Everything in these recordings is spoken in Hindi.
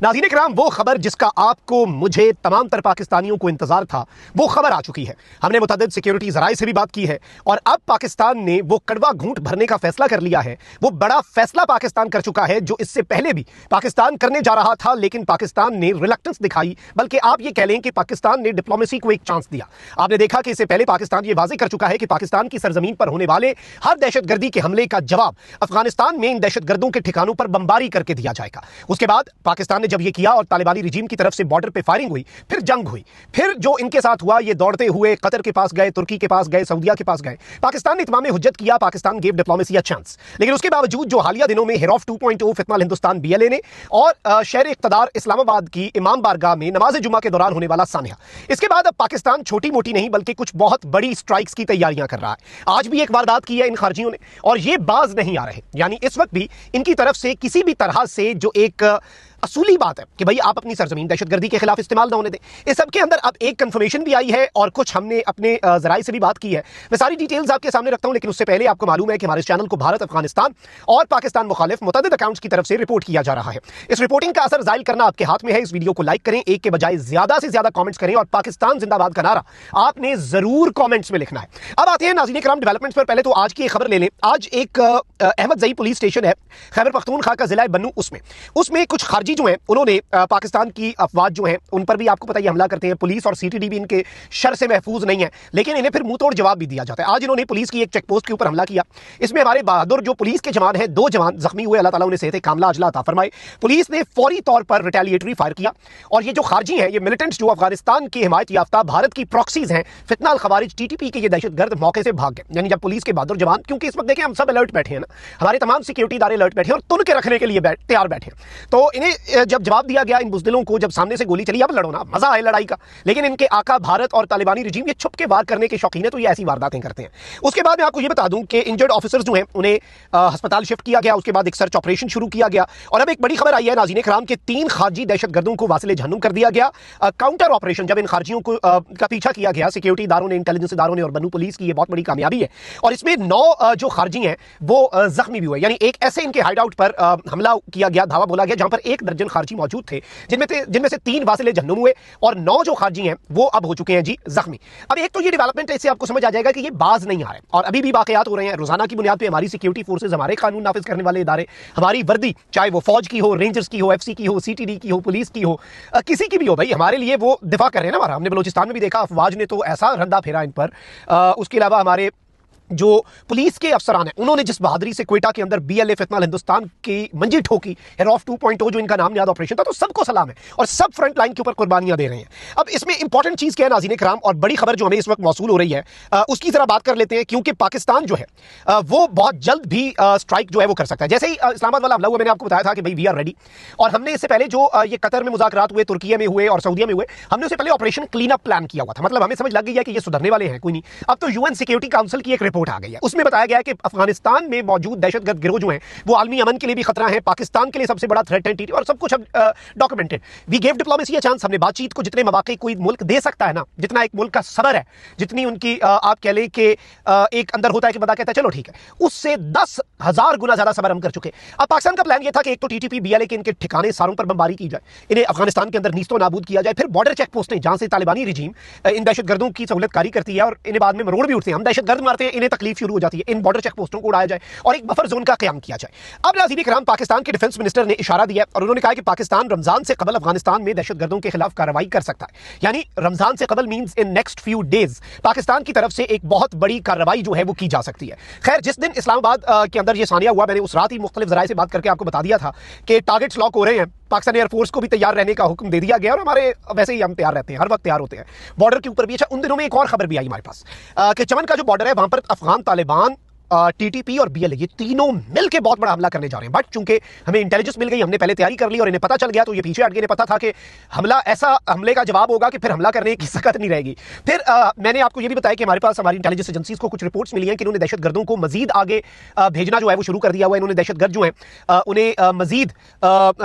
नाज़रीन इकराम, वो खबर जिसका आपको, मुझे, तमाम तर पाकिस्तानियों को इंतजार था, वो खबर आ चुकी है। हमने मुतअद्दिद सिक्योरिटी ज़राए से भी बात की है और अब पाकिस्तान ने वो कड़वा घूंट भरने का फैसला कर लिया है। वो बड़ा फैसला पाकिस्तान कर चुका है जो इससे पहले भी पाकिस्तान करने जा रहा था, लेकिन पाकिस्तान ने रिलक्टेंस दिखाई, बल्कि आप ये कह लें कि पाकिस्तान ने डिप्लोमेसी को एक चांस दिया। आपने देखा कि इससे पहले पाकिस्तान ये वाज़ेह कर चुका है कि पाकिस्तान की सरजमीन पर होने वाले हर दहशतगर्दी के हमले का जवाब अफगानिस्तान में इन दहशतगर्दों के ठिकानों पर बमबारी करके दिया जाएगा। उसके बाद पाकिस्तान ने जब यह किया और तालिबानी रिजीम की तरफ से बॉर्डर पे फायरिंग हुई, फिर जंग हुई, फिर जो इनके साथ हुआ, ये दौड़ते हुए कतर के पास गए, तुर्की के पास गए, सऊदीया के पास गए। पाकिस्तान ने इत्माम हुज्जत किया, Pakistan gave diplomacy a chance. लेकिन उसके बावजूद जो हालिया दिनों में हिरौफ 2.0 फितनल हिंदुस्तान BLA ने और शहर इक़्तिदार इस्लामाबाद की इमाम बारगाह में नमाज जुमा के दौरान होने वाला सानिया, इसके बाद अब पाकिस्तान छोटी मोटी नहीं बल्कि कुछ बहुत बड़ी स्ट्राइक्स की तैयारियां कर रहा है। आज भी एक वारदात की है इन खारजियों ने और ये बाज नहीं आ रहे। यानी इस वक्त भी इनकी तरफ से किसी भी तरह से जो एक असूली बात है कि भाई आप अपनी सरजमीन दहशतगर्दी के खिलाफ इस्तेमाल ना होने दें। इस सब के अंदर अब एक कंफर्मेशन भी आई है और कुछ हमने अपने जराए से भी बात की है। मैं सारी डिटेल्स आपके सामने रखता हूं, लेकिन उससे पहले आपको मालूम है कि हमारे चैनल को भारत, अफगानिस्तान और पाकिस्तान मुखालिफ मुतअद्दिद अकाउंट्स की तरफ से रिपोर्ट किया जा रहा है। इस रिपोर्टिंग का असर जाहिर करना आपके हाथ में है। इस वीडियो को लाइक करें, एक के बजाय ज्यादा से ज्यादा कॉमेंट्स करें और पाकिस्तान जिंदाबाद का नारा आपने जरूर कॉमेंट्स में लिखना है। अब आते हैं नाज़रीन इकराम डेवलपमेंट्स पर। पहले तो आज की खबर ले लें। आज एक अहमद जई पुलिस स्टेशन है खैबर पख्तूनख्वा का जिला बन्नू, उसमें कुछ खारजी जो हैं उन्होंने पाकिस्तान की अफवाज जो हैं उन पर भी आपको पता ही हमला करते हैं। पुलिस और CTD भी इनके शर से महफूज नहीं है, लेकिन इन्हें फिर मुंह तोड़ जवाब भी दिया जाता है। आज इन्होंने पुलिस की एक चेक पोस्ट के ऊपर हमला किया। इसमें हमारे बहादुर जो पुलिस के जवान हैं, 2 जवान जख्मी हुए। अल्लाह ताला उन्हें सेहत कामिला अजला अता फरमाए। पुलिस ने फौरी तौर पर रिटेलिएटरी फायर किया और ये जो खारजी हैं, ये मिलिटेंट्स जो अफगानिस्तान की हिमायत याफ्ता भारत की प्रॉक्सीज हैं, फितना अल खवारिज TTP के ये दहशतगर्द मौके से भाग गए। यानी जब पुलिस के बहादुर जवान, क्योंकि इस वक्त देखें हम सब अलर्ट बैठे हैं ना, हमारे तमाम सिक्योरिटी इदारे अलर्ट बैठे हैं और तुन के रखने के लिए तैयार बैठे हैं, तो इन्हें जब जवाब दिया गया इन बुज़दिलों को, जब सामने से गोली चली, अब लड़ो ना, मजा आए लड़ाई का। लेकिन इनके आका भारत और तालिबानी रिजीम ये छुप के वार करने के शौकीन है, तो ये ऐसी वारदातें करते हैं। उसके बाद मैं आपको ये बता दूं कि इंजर्ड ऑफिसर्स जो हैं उन्हें अस्पताल शिफ्ट किया गया। उसके बाद एक सर्च ऑपरेशन शुरू किया गया और अब एक बड़ी खबर आई है नाज़रीन इकराम के 3 खारजी दहशतगर्दों को वासिले जहन्नुम कर दिया गया। काउंटर ऑपरेशन जब इन खारजियों को का पीछा किया गया सिक्योरिटी इदारों ने, इंटेलिजेंस इदारों ने और बन्नू पुलिस की, ये बहुत बड़ी कामयाबी है। और इसमें 9 जो खारजी हैं वो जख्मी भी हुए। यानी एक ऐसे इनके हाइड आउट पर हमला किया गया, धावा बोला गया, जहां पर 1 दर्जन खारजी मौजूद थे, जिनमें से 3 वासिले जहन्नुम हुए और 9 जो खारजी हैं वो अब हो चुके हैं जी जख्मी। अब एक तो ये डेवलपमेंट है, इससे आपको समझ आ जाएगा कि ये बाज नहीं आ रहे और अभी भी वाकयात हो रहे हैं। रोजाना की बुनियाद पे हमारी सिक्योरिटी फोर्सेज, हमारे कानून नाफिज करने वाले इदारे, हमारी वर्दी, चाहे वो फौज की हो, रेंजर्स की हो, FC की हो, CTD की हो, पुलिस की हो, किसी की भी हो, भाई हमारे लिए वो दिफा कर रहे हैं ना हमारा। हमने बलोचिस्तान में भी देखा, अफवाज ने तो ऐसा रंदा फेरा इन पर। उसके अलावा हमारे जो पुलिस के अफसरान हैं उन्होंने जिस बहादुरी से क्वेटा के अंदर BLA फितनल हिंदुस्तान की मंजिल ठोकी, हिरौफ 2.0 जो इनका नाम याद ऑपरेशन था, तो सबको सलाम है और सब फ्रंट लाइन के ऊपर कुर्बानियां दे रहे हैं। अब इसमें इंपॉर्टेंट चीज क्या है नाज़रीन इकराम, और बड़ी खबर जो हमें इस वक्त मौसूल हो रही है उसकी जरा बात कर लेते हैं, क्योंकि पाकिस्तान जो है वो बहुत जल्द भी स्ट्राइक जो है वो कर सकता है। जैसे ही इस्लामाबाद वाला हमला हुआ, मैंने आपको बताया था कि भाई वी आर रेडी, और हमने इससे पहले जो ये कतर में मुज़ाकरात हुए, तुर्किया में हुए और सऊदीया में हुए, हमने उससे पहले ऑपरेशन क्लीन अप प्लान किया हुआ था। मतलब हमें समझ लग गई है कि ये सुधरने वाले हैं, कोई नहीं। अब तो UN सिक्योरिटी काउंसिल की एक रिपोर्ट आ गई है, उसमें बताया गया कि अफगानिस्तान में मौजूद दहशतगर्द गिरोह जो हैं वो आलमी अमन के लिए भी खतरा है, पाकिस्तान के लिए सबसे बड़ा थ्रेट है TTP, और सब कुछ अब documented. We gave diplomacy a chance. हमने बातचीत को जितने मौके कोई मुल्क दे सकता है ना, जितना एक मुल्क का सबर है, जितनी उनकी आप कह लें कि एक अंदर होता है कि बंदा कहता है चलो ठीक है, उससे 10,000 गुना ज्यादा सबर हम कर चुके। अब पाकिस्तान का प्लान ये था कि एक तो TTP BLA के इनके ठिकाने सारों पर बमबारी की जाए, इन्हें अफगानिस्तान के अंदर नीस्तो नाबूद किया जाए, फिर बॉर्डर चेक पोस्टें जहां से तालिबानी रिजीम इन दहशतगर्दों की सहूलतकारी करती है और इन्हें बाद में मरोड़ भी उठते हैं, हम दहशतगर्द मारते हैं, इन्हें तकलीफ शुरू हो जाती है, इन बॉर्डर चेक पोस्टों को उड़ाया जाए और एक बफर जोन का क़याम किया जाए। अब नाज़रीन इकराम, पाकिस्तान के डिफेंस मिनिस्टर ने इशारा दिया और उन्होंने कहा कि पाकिस्तान रमजान से कबल अफगानिस्तान में दहशतगर्दों के खिलाफ कार्रवाई कर सकता है। यानी रमजान से कबल means in next few days Pakistan की तरफ से एक बहुत बड़ी कार्रवाई जो है वो की जा सकती है। खैर, जिस दिन इस्लामाबाद के अंदर ये सानिया हुआ, मैंने उस रात ही मुख्तलिफ ज़राए से बात करके आपको बता दिया था कि टारगेट्स लॉक हो रहे हैं, पाकिस्तान एयरफोर्स को भी तैयार रहने का हुक्म दे दिया गया और हमारे वैसे ही हम तैयार रहते हैं, हर वक्त तैयार होते हैं बॉर्डर के ऊपर भी। अच्छा, उन दिनों में एक और खबर भी आई हमारे पास कि चमन का जो बॉर्डर है वहां पर अफगान तालिबान, TTP और BLA ये तीनों मिलकर बहुत बड़ा हमला करने जा रहे हैं। बट चूंकि हमें इंटेलिजेंस मिल गई, हमने पहले तैयारी कर ली और इन्हें पता चल गया, तो ये पीछे हट गए। इन्हें पता था कि हमले का जवाब होगा कि फिर हमला करने की सकत नहीं रहेगी। फिर मैंने आपको ये भी बताया कि हमारे पास हमारी इंटेलिजेंस एजेंसीज को कुछ रिपोर्ट्स मिली हैं कि इन्होंने दहशतगर्दों को मजीद आगे भेजना जो है वो शुरू कर दिया हुआ है। इन्होंने दहशतगर्द जो है उन्हें मजीद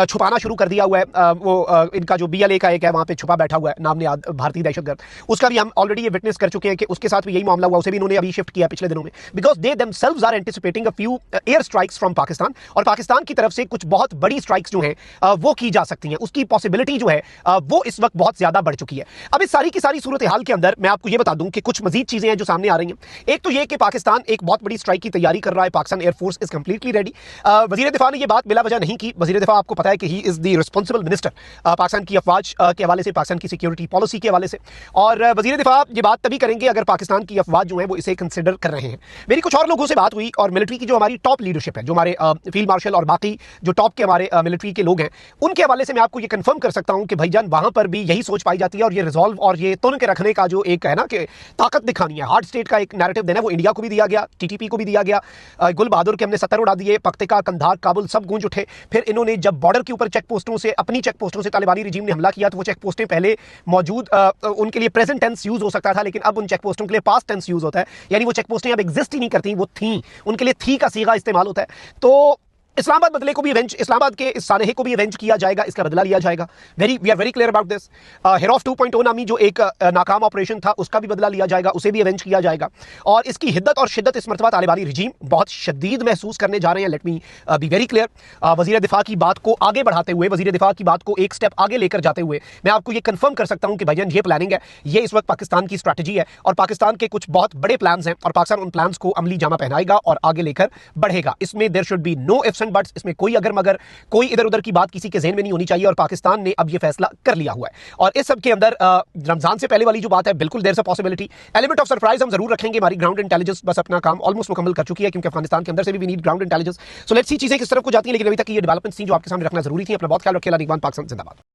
छुपाना शुरू कर दिया हुआ है। वो इनका जो BLA का एक है वहां पर छुपा बैठा हुआ है नाम ने भारतीय दहशतगर्द, उसका भी हम ऑलरेडी ये विटनेस कर चुके हैं कि उसके साथ भी यही मामला हुआ, उसे भी इन्होंने अभी शिफ्ट किया पिछले दिनों में, because they themselves are anticipating a few air strikes from Pakistan, और पाकिस्तान की तरफ से कुछ बहुत बड़ी स्ट्राइक्स जो हैं वो की जा सकती हैं, उसकी पॉसिबिलिटी जो है वो इस वक्त बहुत ज्यादा बढ़ चुकी है। अब इस सारी की सारी सूरत हाल के अंदर मैं आपको ये बता दूं कि कुछ मजीद चीजें हैं जो सामने आ रही हैं। एक तो ये कि पाकिस्तान एक बहुत बड़ी स्ट्राइक की तैयारी कर रहा है, Pakistan air force is completely ready. वजीर दिफा ने यह बात बिला वजह नहीं की। वजीर दिफा आपको पता है कि he is the responsible minister Pakistan की अफवाज के हवाले से, पाकिस्तान की सिक्योरिटी पॉलिसी के हवाले से, और वजीर दिफा ये बात तभी करेंगे अगर पाकिस्तान की अफवाज जो है वो इसे कंसिडर कर रहे हैं। मेरी कुछ और लोगों से बात हुई और मिलिट्री की जो हमारी टॉप लीडरशिप है, जो हमारे फील्ड मार्शल और बाकी जो टॉप के हमारे मिलिट्री के लोग हैं, उनके हवाले से मैं आपको ये कंफर्म कर सकता हूं कि भाईजान वहां पर भी यही सोच पाई जाती है, और ये रिजॉल्व और ये तुन के रखने का जो एक है ना कि ताकत दिखानी है, हार्ड स्टेट का एक नैरेटिव देना है, वो इंडिया को भी दिया गया, टीटीपी को भी दिया गया। गुल बहादुर के हमने 70 उड़ा दिए, पख्तिका, कंधार, काबुल सब गूंज उठे। फिर इन्होंने जब बॉर्डर के ऊपर चेक पोस्टों से, अपनी चेक पोस्टों से तालिबानी रिजीम ने हमला किया, तो वो चेक पोस्टें पहले मौजूद उनके लिए प्रेजेंट टेंस यूज हो सकता था, लेकिन अब उन चेक पोस्टों के लिए पास्ट टेंस यूज होता है, यानी वो चेक पोस्टें अब एग्जिस्ट ही नहीं करती, वो थी, उनके लिए थी का सीगा इस्तेमाल होता है। तो इस्लामाबाद बदले को भी अवेंज, इस्लामाबाद के इस सानहे को भी अवेंज किया जाएगा, इसका बदला लिया जाएगा। We are very clear about this. हिरॉफ 2.0 नामी जो एक नाकाम ऑपरेशन था, उसका भी बदला लिया जाएगा, उसे भी अवेंज किया जाएगा। और इसकी हिद्दत और शिद्दत इस मरतबा तालिबानी रिजीम बहुत शदीद महसूस करने जा रहे हैं। Let me be very clear. वजीर दिफा की बात को आगे बढ़ाते हुए, वजीर दिफा की बात को एक स्टेप आगे लेकर जाते हुए मैं आपको ये कंफर्म कर सकता हूं कि भाईजान ये प्लानिंग है, ये इस वक्त पाकिस्तान की स्ट्रैटेजी है, और पाकिस्तान के कुछ बहुत बड़े प्लान्स हैं, और पाकिस्तान उन प्लान्स को अमली जामा पहनाएगा और आगे लेकर बढ़ेगा। इसमें there should be no ifs and buts, इसमें कोई अगर मगर, कोई इधर उधर की बात किसी के ज़हन में नहीं होनी चाहिए, और पाकिस्तान ने अब यह फैसला कर लिया हुआ है। और इस सब के अंदर रमजान से पहले वाली जो बात है, बिल्कुल there is a possibility, element of surprise हम जरूर रखेंगे। हमारी ग्राउंड इंटेलिजेंस बस अपना काम ऑलमोस्ट मुकम्मल कर चुकी है, क्योंकि अफगानिस्तान के अंदर से भी we need ground intelligence. So let's see चीजें किस तरफ को जाती हैं, लेकिन अभी तक ये डेवलपमेंट्स थी जो आपके सामने रखना जरूरी थी। अपना बहुत ख्याल रखिए। पाकिस्तान जिंदाबाद।